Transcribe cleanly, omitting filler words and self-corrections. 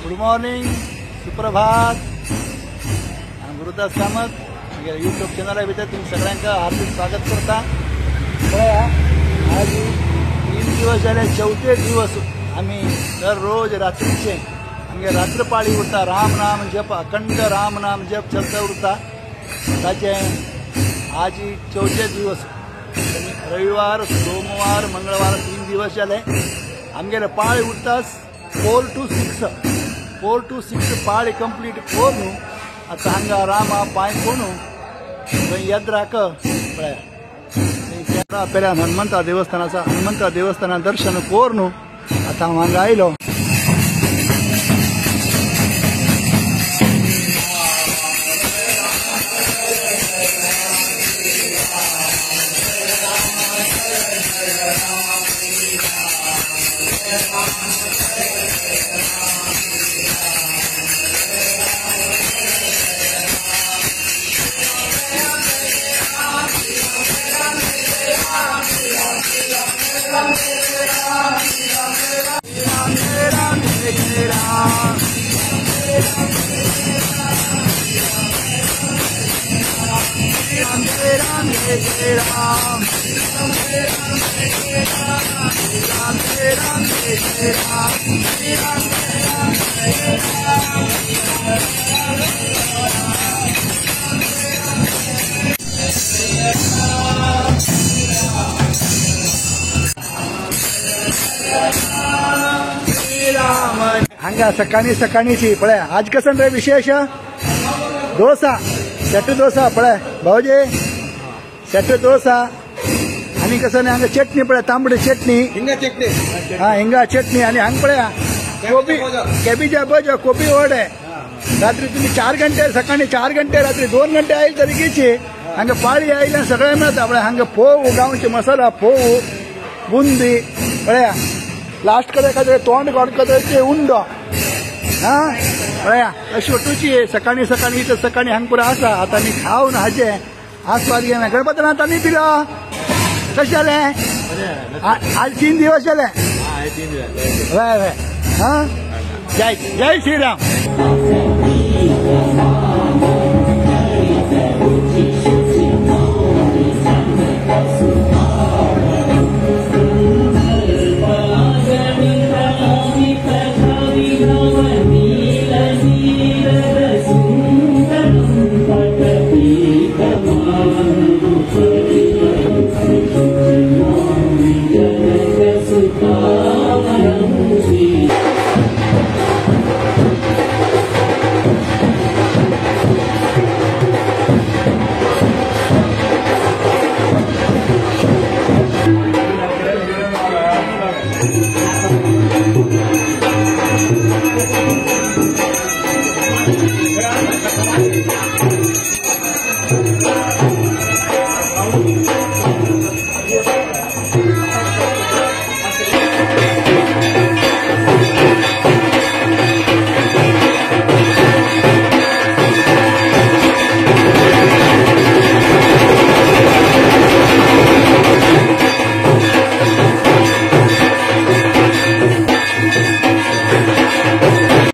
Good morning, सुप्रभात. Gurudas Kamat YouTube channel आहे तुम्ही सगळ्यांना हार्दिक स्वागत करता. आज 3 दिवस झाले, 4थे दिवस आम्ही दररोज रात्रीचे आमगे रात्रपाळी उरता रामनाम जप, अखंड रामनाम जप चलता उरता. ताचे आज 4थे दिवस, रविवार सोमवार मंगळवार 3 दिवस झाले. आमगेले पाळी उरतास 4 to 6 पाळी कंप्लीट करून आता हांगा रामा पांय कोणू यद्राक पहल्या हनुमंता देवस्थाना दर्शन करून आता हांगा आयलो. हांगा सकाळीची पळय आज कसं रे विशेष डोसा, सेट डोसा पळय भाऊजी, सेट डोसा आणि कसं नाही हांगा चटणी पळय, तांबडी चटणी, हिंगा चटणी आणि हांग पळय कोबी केबीच्या भज कोबी वडे. रात्री तुम्ही 4 घंटे सकाळी 4 घंटे रात्री 2 घंटे आईल तरी घ्यायची. हांगा पाळी आयल्या सगळे मिळता पळय. हांगा फोव गावचे मसाला फोव बुंदी पळया लास्ट कडे एखादे तोंड गोडकते उंड पळया अशी वटूची सकाळी इथं सकाळी हांग पुरा आसा. आता मी खाऊन हाजे आस्वाद घेऊन गणपतीनाथ आता पिलो कशे जाले आज 3 दिवस झाले. जय श्रीराम.